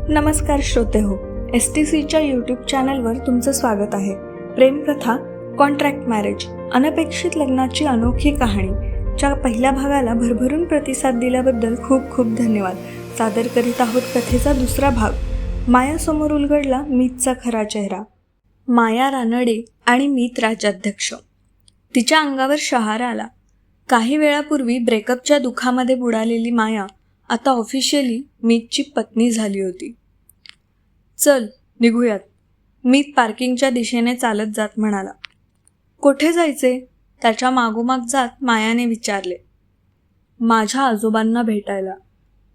नमस्कार श्रोते हो, STCच्या यूट्यूब चॅनलवर तुमचं स्वागत आहे. प्रेमकथा कॉन्ट्रॅक्ट मॅरेज अनपेक्षित लग्नाची अनोखी कहाणी च्या पहिल्या भागाला भरभरून प्रतिसाद दिल्याबद्दल खूप खूप धन्यवाद. सादर करीत आहोत कथेचा दुसरा भाग. मायासमोर उलगडला मीतचा खरा चेहरा. माया रानडे आणि मीत राज्याध्यक्ष. तिच्या अंगावर शहारा आला. काही वेळापूर्वी ब्रेकअपच्या दुःखामध्ये बुडालेली माया आता ऑफिशियली मीतची पत्नी झाली होती. चल निघूयात, मीत पार्किंगच्या दिशेने चालत जात म्हणाला. कोठे जायचे? त्याच्या मागोमाग जात मायाने विचारले. माझ्या आजोबांना भेटायला,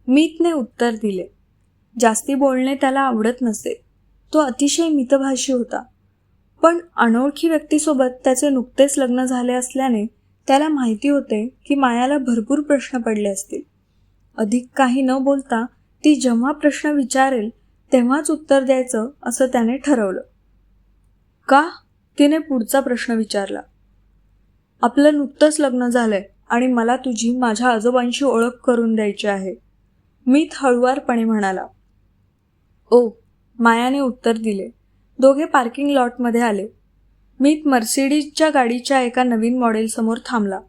मीतने उत्तर दिले. जास्ती बोलणे त्याला आवडत नसे. तो अतिशय मितभाषी होता. पण अनोळखी व्यक्तीसोबत त्याचे नुकतेच लग्न झाले असल्याने त्याला माहिती होते की मायाला भरपूर प्रश्न पडले असतील. अधिक काही न बोलता ती जेव्हा प्रश्न विचारेल तेव्हाच उत्तर द्यायचं असं त्याने ठरवलं. का? तिने पुढचा प्रश्न विचारला. आपलं नुकतंच लग्न झालंय आणि मला तुझी माझ्या आजोबांशी ओळख करून द्यायची आहे, मीत हळुवारपणे म्हणाला. ओ, मायाने उत्तर दिले. दोघे पार्किंग लॉटमध्ये आले. मीत मर्सिडीजच्या गाडीच्या एका नवीन मॉडेलसमोर थांबला.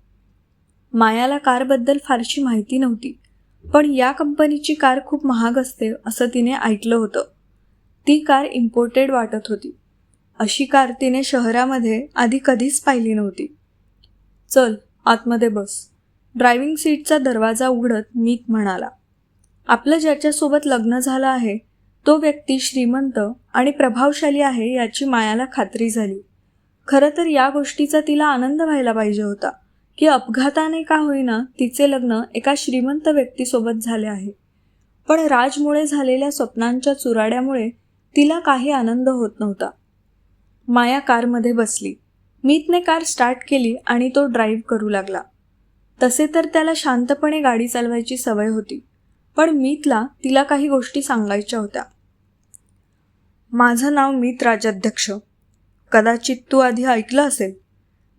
मायाला कारबद्दल फारशी माहिती नव्हती, पण या कंपनीची कार खूप महाग असते असं तिने ऐकलं होतं. ती कार इम्पोर्टेड वाटत होती. अशी कार तिने शहरामध्ये आधी कधीच पाहिली नव्हती. चल आतमध्ये बस, ड्रायव्हिंग सीटचा दरवाजा उघडत मीत म्हणाला. आपलं ज्याच्यासोबत लग्न झालं आहे तो व्यक्ती श्रीमंत आणि प्रभावशाली आहे याची मायाला खात्री झाली. खरं तर या गोष्टीचा तिला आनंद व्हायला पाहिजे होता की अपघाताने का होईना तिचे लग्न एका श्रीमंत व्यक्तीसोबत झाले आहे. पण राजमुळे झालेल्या स्वप्नांच्या चुराड्यामुळे तिला काही आनंद होत नव्हता. माया कारमध्ये बसली. मीतने कार स्टार्ट केली आणि तो ड्राईव्ह करू लागला. तसे तर त्याला शांतपणे गाडी चालवायची सवय होती, पण मीतला तिला काही गोष्टी सांगायच्या होत्या. माझं नाव मीत राज्याध्यक्ष, कदाचित तू आधी ऐकलं असेल,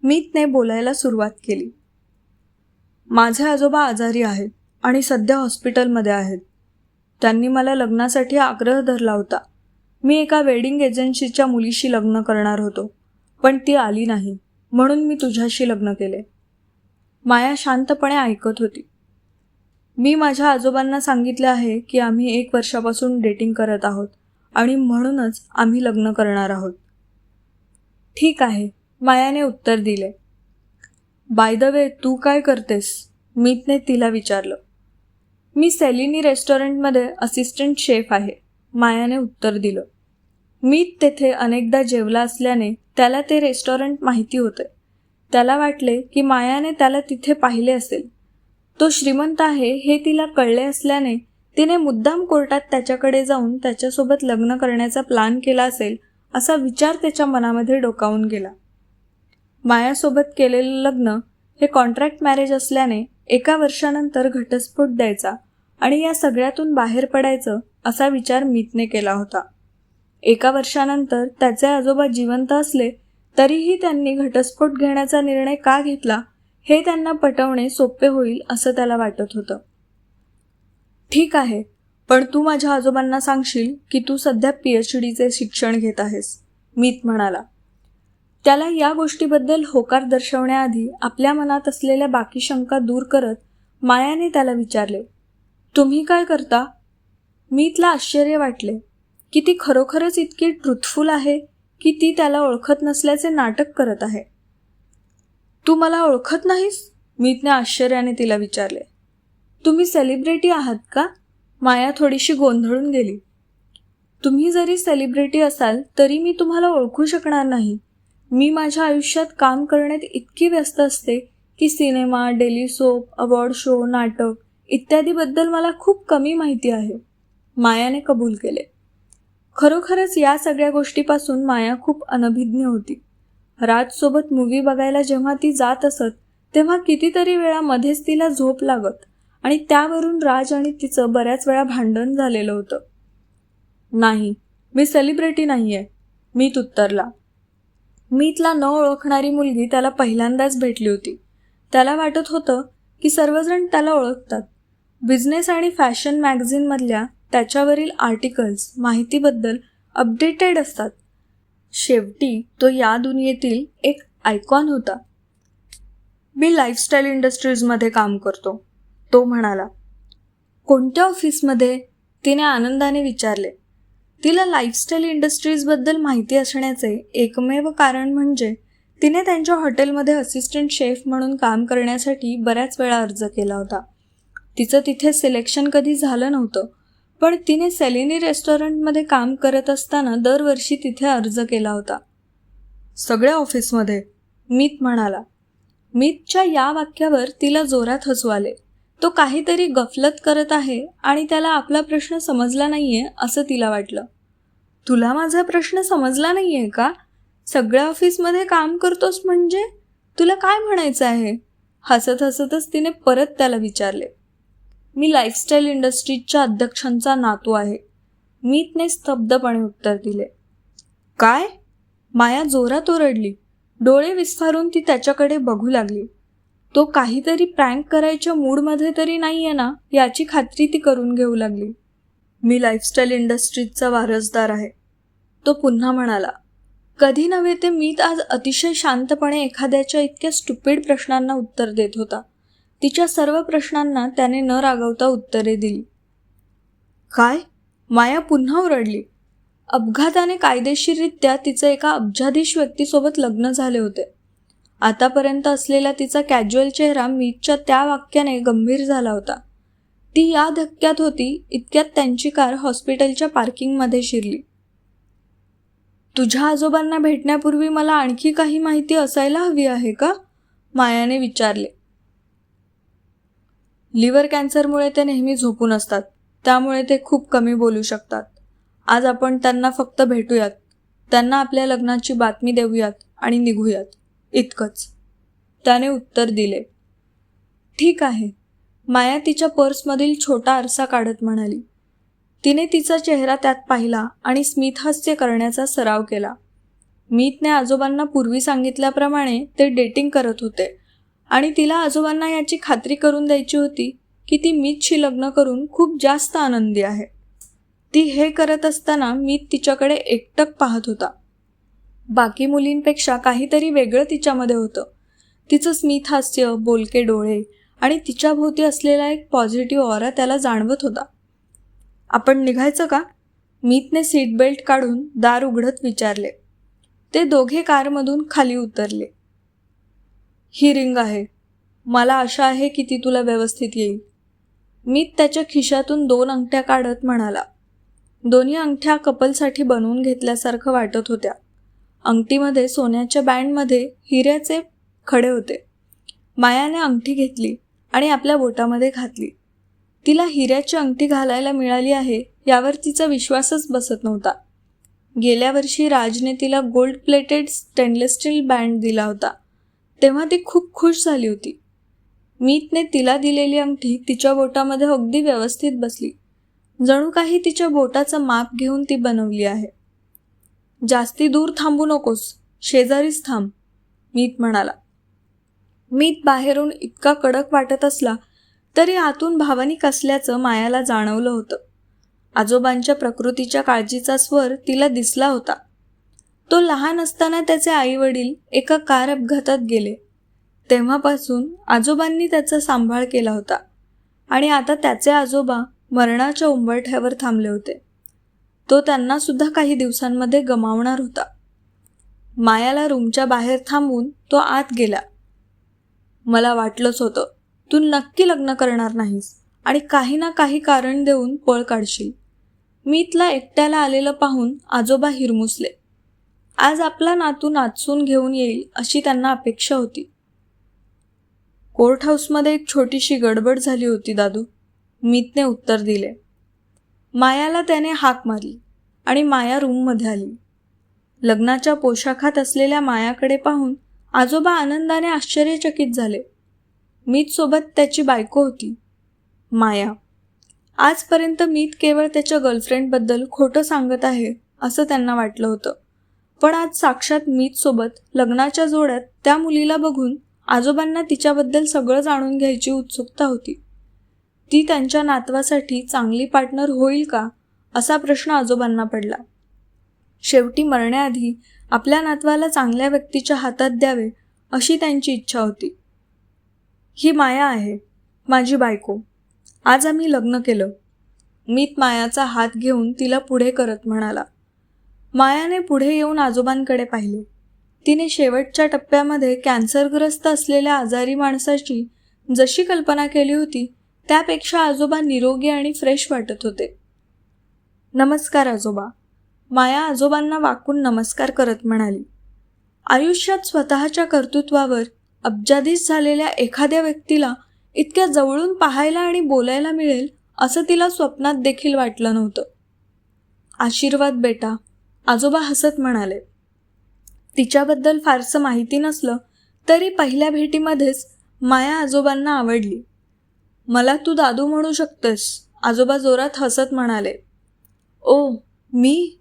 मीतने बोलायला सुरुवात केली. माझे आजोबा आजारी आहेत आणि सध्या हॉस्पिटलमध्ये आहेत. त्यांनी मला लग्नासाठी आग्रह धरला होता. मी एका वेडिंग एजन्सीच्या मुलीशी लग्न करणार होतो, पण ती आली नाही, म्हणून मी तुझ्याशी लग्न केले. माया शांतपणे ऐकत होती. मी माझ्या आजोबांना सांगितले आहे की आम्ही 1 वर्षापासून डेटिंग करत आहोत आणि म्हणूनच आम्ही लग्न करणार आहोत. ठीक आहे, मायाने उत्तर दिले. बाय द वे, तू काय करतेस? मीतने तिला विचारलं. मी सेलिनी रेस्टॉरंटमध्ये असिस्टंट शेफ आहे, मायाने उत्तर दिलं. मीत तेथे अनेकदा जेवला असल्याने त्याला ते रेस्टॉरंट माहिती होते. त्याला वाटले की मायाने त्याला तिथे पाहिले असेल. तो श्रीमंत आहे हे तिला कळले असल्याने तिने मुद्दाम कोर्टात त्याच्याकडे जाऊन त्याच्यासोबत लग्न करण्याचा प्लॅन केला असेल असा विचार त्याच्या मनामध्ये डोकावून गेला. मायासोबत केलेलं लग्न हे कॉन्ट्रॅक्ट मॅरेज असल्याने 1 वर्षानंतर घटस्फोट द्यायचा आणि या सगळ्यातून बाहेर पडायचं असा विचार मीतने केला होता. 1 वर्षानंतर त्याचे आजोबा जिवंत असले तरीही त्यांनी घटस्फोट घेण्याचा निर्णय का घेतला हे त्यांना पटवणे सोपे होईल असं त्याला वाटत होतं. ठीक आहे, पण तू माझ्या आजोबांना सांगशील की तू सध्या PhDचे शिक्षण घेत आहेस, मीत म्हणाला. त्याला या गोष्टीबद्दल होकार दर्शवण्याआधी आपल्या मनात असलेल्या बाकी शंका दूर करत मायाने त्याला विचारले. तुम्ही काय करता? मीतला आश्चर्य वाटले की ती खरोखरच इतकी ट्रुथफुल आहे की ती त्याला ओळखत नसल्याचे नाटक करत आहे. तू मला ओळखत नाहीस? मीतने आश्चर्याने तिला विचारले. तुम्ही सेलिब्रिटी आहात का? माया थोडीशी गोंधळून गेली. तुम्ही जरी सेलिब्रिटी असाल तरी मी तुम्हाला ओळखू शकणार नाही. मी माझ्या आयुष्यात काम करण्यात इतकी व्यस्त असते की cinema, daily soap, award show, नाटक इत्यादीबद्दल मला खूप कमी माहिती आहे, मायाने कबूल केले. खरोखरच या सगळ्या गोष्टीपासून माया खूप अनभिज्ञ होती. राजसोबत मूव्ही बघायला जेव्हा ती जात असत तेव्हा कितीतरी वेळा मध्येच तिला झोप लागत आणि त्यावरून राज आणि तिचं बऱ्याच वेळा भांडण झालेलं होतं. नाही, मी सेलिब्रिटी नाही आहे, मीत उत्तरला. मीतला न ओळखणारी मुलगी त्याला पहिल्यांदाच भेटली होती. त्याला वाटत होतं की सर्वजण त्याला ओळखतात. बिझनेस आणि फॅशन मॅगझिनमधल्या त्याच्यावरील आर्टिकल्स माहितीबद्दल अपडेटेड असतात. शेवटी तो या दुनियेतील एक आयकॉन होता. मी लाईफस्टाईल इंडस्ट्रीजमध्ये काम करतो, तो म्हणाला. कोणत्या ऑफिसमध्ये? तिने आनंदाने विचारले. तिला लाईफस्टाईल इंडस्ट्रीजबद्दल माहिती असण्याचे एकमेव कारण म्हणजे तिने त्यांच्या हॉटेलमध्ये असिस्टंट शेफ म्हणून काम करण्यासाठी बऱ्याच वेळा अर्ज केला होता. तिचं तिथे सिलेक्शन कधी झालं नव्हतं, पण तिने सेलिनी रेस्टॉरंटमध्ये काम करत असताना दरवर्षी तिथे अर्ज केला होता. सगळ्या ऑफिसमध्ये? मीत म्हणाला. मीतच्या या वाक्यावर तिला जोरात हसू आले. तो काहीतरी गफलत करत आहे आणि त्याला आपला प्रश्न समजला नाहीये असं तिला वाटलं. तुला माझा प्रश्न समजला नाहीये का? सगळ्या ऑफिसमध्ये काम करतोस म्हणजे तुला काय म्हणायचं आहे? हसत हसतच तिने परत त्याला विचारले. मी लाईफस्टाईल इंडस्ट्रीजच्या अध्यक्षांचा नातू आहे, मीतने स्तब्धपणे उत्तर दिले. काय? माया जोरात ओरडली. डोळे विस्फारून ती त्याच्याकडे बघू लागली. तो काहीतरी प्रँक करायच्या मूडमध्ये तरी नाहीये ना याची खात्री ती करून घेऊ लागली. मी लाईफस्टाईल इंडस्ट्रीजचा वारसदार आहे, तो पुन्हा म्हणाला. कधी नव्हे ते मीत आज अतिशय शांतपणे एखाद्याच्या इतक्या स्टुपिड प्रश्नांना उत्तर देत होता. तिच्या सर्व प्रश्नांना त्याने न रागवता उत्तरे दिली. काय? माया पुन्हा ओरडली. अपघाताने कायदेशीररित्या तिचं एका अब्जाधीश व्यक्तीसोबत लग्न झाले होते. आतापर्यंत असलेला तिचा कॅज्युअल चेहरा मीतच्या त्या वाक्याने गंभीर झाला होता. ती या धक्क्यात होती इतक्यात त्यांची कार हॉस्पिटलच्या पार्किंगमध्ये शिरली. तुझ्या आजोबांना भेटण्यापूर्वी मला आणखी काही माहिती असायला हवी आहे का? मायाने विचारले. लिव्हर कॅन्सरमुळे ते नेहमी झोपून असतात, त्यामुळे ते खूप कमी बोलू शकतात. आज आपण त्यांना फक्त भेटूयात, त्यांना आपल्या लग्नाची बातमी देऊयात आणि निघूयात, इतकंच, त्याने उत्तर दिले. ठीक आहे, माया तिच्या पर्समधील छोटा आरसा काढत म्हणाली. तिने तिचा चेहरा त्यात पाहिला आणि स्मितहास्य करण्याचा सराव केला. मीतने आजोबांना पूर्वी सांगितल्याप्रमाणे ते डेटिंग करत होते आणि तिला आजोबांना याची खात्री करून द्यायची होती की ती मीतशी लग्न करून खूप जास्त आनंदी आहे. ती हे करत असताना मीत तिच्याकडे एकटक पाहत होता. बाकी मुलींपेक्षा काहीतरी वेगळं तिच्यामध्ये होतं. तिचं स्मितहास्य, बोलके डोळे आणि तिच्याभोवती असलेला एक पॉझिटिव्ह ऑरा त्याला जाणवत होता. आपण निघायचं का? मीतने सीट बेल्ट काढून दार उघडत विचारले. ते दोघे कारमधून खाली उतरले. ही रिंग आहे, मला आशा आहे की ती तुला व्यवस्थित येईल. मीत त्याच्या खिशातून 2 अंगठ्या काढत म्हणाला. दोन्ही अंगठ्या कपलसाठी बनवून घेतल्यासारखं वाटत होत्या. अंगठीमध्ये सोन्याच्या बँडमध्ये हिऱ्याचे खडे होते. मायाने अंगठी घेतली आणि आपल्या बोटामध्ये घातली. तिला हिऱ्याची अंगठी घालायला मिळाली आहे यावर तिचा विश्वासच बसत नव्हता. गेल्या वर्षी राजने तिला gold plated stainless steel band दिला होता, तेव्हा ती खूप खुश झाली होती. मीतने तिला दिलेली अंगठी तिच्या बोटामध्ये अगदी व्यवस्थित बसली. जणू काही तिच्या बोटाचं माप घेऊन ती बनवली आहे. जास्ती दूर थांबू नकोस, शेजारीच थांब, मीत म्हणाला. मीत बाहेरून इतका कडक वाटत असला तरी आतून भावनिक असल्याचं मायाला जाणवलं होतं. आजोबांच्या प्रकृतीच्या काळजीचा स्वर तिला दिसला होता. तो लहान असताना त्याचे आई वडील एका कार अपघातात गेले. तेव्हापासून आजोबांनी त्याचा सांभाळ केला होता आणि आता त्याचे आजोबा मरणाच्या उंबरठ्यावर थांबले होते. तो त्यांना सुद्धा काही दिवसांमध्ये गमावणार होता. मायाला रूमच्या बाहेर थांबवून तो आत गेला. मला वाटलंच होतं, तू नक्की लग्न करणार नाहीस आणि काही ना काही कारण देऊन पळ काढशील. मीतला एकट्याला आलेलं पाहून आजोबा हिरमुसले. आज आपला नातू नाचून घेऊन येईल अशी त्यांना अपेक्षा होती. कोर्ट हाऊसमध्ये एक छोटीशी गडबड झाली होती दादू, मीतने उत्तर दिले. मायाला त्याने हाक मारली आणि माया रूममध्ये आली. लग्नाच्या पोशाखात असलेल्या मायाकडे पाहून आजोबा आनंदाने आश्चर्यचकित झाले. मीतसोबत त्याची बायको होती, माया. आजपर्यंत मीत केवळ त्याच्या गर्लफ्रेंडबद्दल खोटं सांगत आहे असं त्यांना वाटलं होतं, पण आज साक्षात मीतसोबत लग्नाच्या जोड्यात त्या मुलीला बघून आजोबांना तिच्याबद्दल सगळं जाणून घ्यायची उत्सुकता होती. ती त्यांच्या नातवासाठी चांगली पार्टनर होईल का, असा प्रश्न आजोबांना पडला. शेवटी मरण्याआधी आपल्या नातवाला चांगल्या व्यक्तीच्या हातात द्यावे अशी त्यांची इच्छा होती. ही माया आहे, माझी बायको. आज आम्ही लग्न केलं. मीत मायाचा हात घेऊन तिला पुढे करत म्हणाला. मायाने पुढे येऊन आजोबांकडे पाहिले. तिने शेवटच्या टप्प्यामध्ये कॅन्सरग्रस्त असलेल्या आजारी माणसाची जशी कल्पना केली होती त्यापेक्षा आजोबा निरोगी आणि फ्रेश वाटत होते. नमस्कार आजोबा. माया आजोबांना वाकून नमस्कार करत म्हणाली. आयुष्यात स्वतःच्या कर्तृत्वावर अब्जाधीश झालेल्या एखाद्या व्यक्तीला इतक्या जवळून पाहायला आणि बोलायला मिळेल असं तिला स्वप्नात देखील वाटलं नव्हतं. आशीर्वाद बेटा, आजोबा हसत म्हणाले. तिच्याबद्दल फारसं माहिती नसलं तरी पहिल्या भेटीमध्येच माया आजोबांना आवडली. मला तू दादू म्हणू शकतेस, आजोबा जोरात हसत म्हणाले. ओ, मी?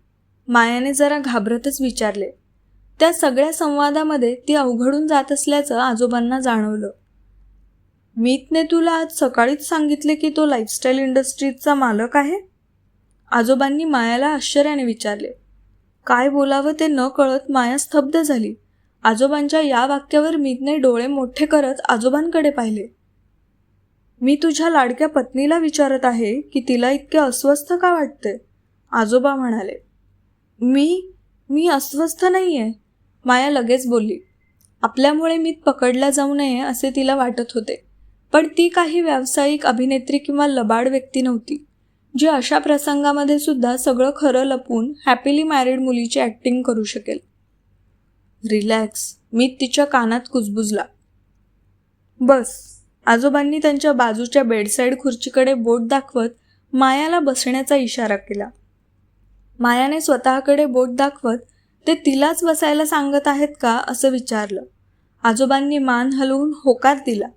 मायाने जरा घाबरतच विचारले. त्या सगळ्या संवादामध्ये ती अवघडून जात असल्याचं आजोबांना जाणवलं. मीतने तुला आज सकाळीच सांगितले की तो लाईफस्टाईल इंडस्ट्रीजचा मालक आहे? आजोबांनी मायाला आश्चर्याने विचारले. काय बोलावं ते न कळत माया स्तब्ध झाली. आजोबांच्या या वाक्यावर मीतने डोळे मोठे करत आजोबांकडे पाहिले. मी तुझ्या लाडक्या पत्नीला विचारत आहे की तिला इतके अस्वस्थ का वाटते, आजोबा म्हणाले. मी अस्वस्थ नाही आहे, माया लगेच बोलली. आपल्यामुळे मीत पकडला जाऊ नये असे तिला वाटत होते, पण ती काही व्यावसायिक अभिनेत्री किंवा लबाड व्यक्ती नव्हती जी अशा प्रसंगामध्ये सुद्धा सगळं खरं लपवून हॅपीली मॅरिड मुलीची ॲक्टिंग करू शकेल. रिलॅक्स, मीत तिच्या कानात कुजबुजला. बस, आजोबांनी त्यांच्या बाजूच्या बेडसाईड खुर्चीकडे बोट दाखवत मायाला बसण्याचा इशारा केला. मायाने स्वतःकडे बोट दाखवत ते तिलाच बसायला सांगत आहेत का असं विचारलं. आजोबांनी मान हलवून होकार दिला.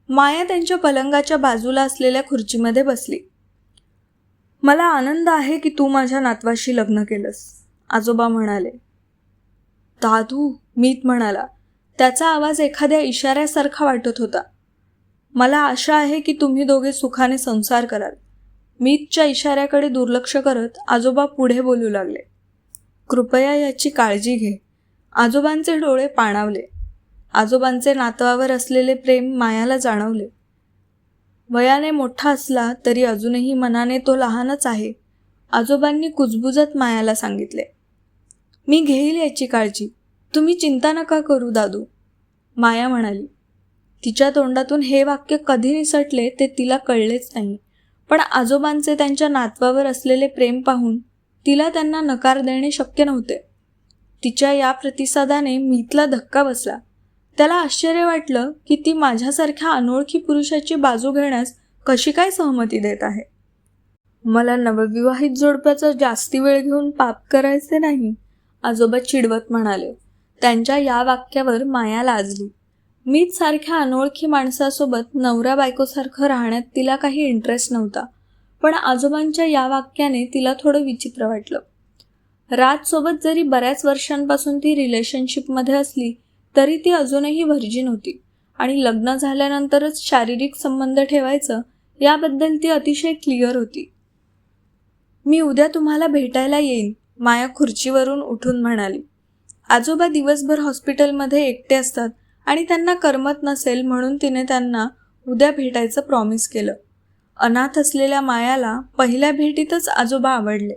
माया त्यांच्या पलंगाच्या बाजूला असलेल्या खुर्चीमध्ये बसली. मला आनंद आहे की तू माझ्या नातवाशी लग्न केलंस, आजोबा म्हणाले. दादू, मीत म्हणाला. त्याचा आवाज एखाद्या इशाऱ्यासारखा वाटत होता. मला आशा आहे की तुम्ही दोघे सुखाने संसार कराल. मीतच्या इशाऱ्याकडे दुर्लक्ष करत आजोबा पुढे बोलू लागले. कृपया याची काळजी घे. आजोबांचे डोळे पाणावले. आजोबांचे नातवावर असलेले प्रेम मायाला जाणवले. वयाने मोठा असला तरी अजूनही मनाने तो लहानच आहे, आजोबांनी कुजबुजत मायाला सांगितले. मी घेईल याची काळजी, तुम्ही चिंता नका करू दादू, माया म्हणाली. तिच्या तोंडातून हे वाक्य कधी निसटले ते तिला कळलेच नाही, पण आजोबांचे त्यांच्या नातवावर असलेले प्रेम पाहून तिला त्यांना नकार देणे शक्य नव्हते. तिच्या या प्रतिसादाने मीतला धक्का बसला. त्याला आश्चर्य वाटलं की ती माझ्यासारख्या अनोळखी पुरुषाची बाजू घेण्यास कशी काय सहमती देत आहे. मला नवविवाहित जोडप्याचा जास्ती वेळ घेऊन पाप करायचे नाही, आजोबा चिडवत म्हणाले. त्यांच्या या वाक्यावर माया लाजली. मीत सारख्या अनोळखी माणसासोबत नवरा बायकोसारखं राहण्यात तिला काही इंटरेस्ट नव्हता, पण आजोबांच्या या वाक्याने तिला थोडं विचित्र वाटलं. राजसोबत जरी बऱ्याच वर्षांपासून ती रिलेशनशिपमध्ये असली तरी ती अजूनही व्हर्जिन होती आणि लग्न झाल्यानंतरच शारीरिक संबंध ठेवायचं याबद्दल ती अतिशय क्लिअर होती. मी उद्या तुम्हाला भेटायला येईन, माया खुर्चीवरून उठून म्हणाली. आजोबा दिवसभर हॉस्पिटलमध्ये एकटे असतात आणि त्यांना करमत नसेल म्हणून तिने त्यांना उद्या भेटायचं प्रॉमिस केलं. अनाथ असलेल्या मायाला पहिल्या भेटीतच आजोबा आवडले.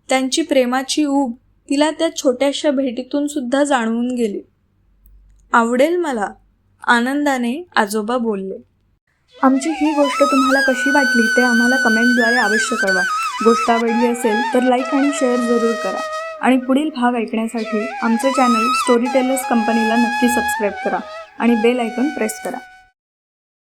त्यांची प्रेमाची ऊब तिला त्या छोट्याशा भेटीतून सुद्धा जाणवून गेली. आवडेल मला, आनंदाने आजोबा बोलले. आमची ही गोष्ट तुम्हाला कशी वाटली ते आम्हाला कमेंटद्वारे अवश्य कळवा. गोष्ट आवडली असेल तर लाईक आणि शेअर जरूर करा आणि पुढील भाग ऐकण्यासाठी आमचे चॅनल स्टोरी टेलर्स कंपनीला नक्की सबस्क्राईब करा आणि बेल आयकॉन प्रेस करा.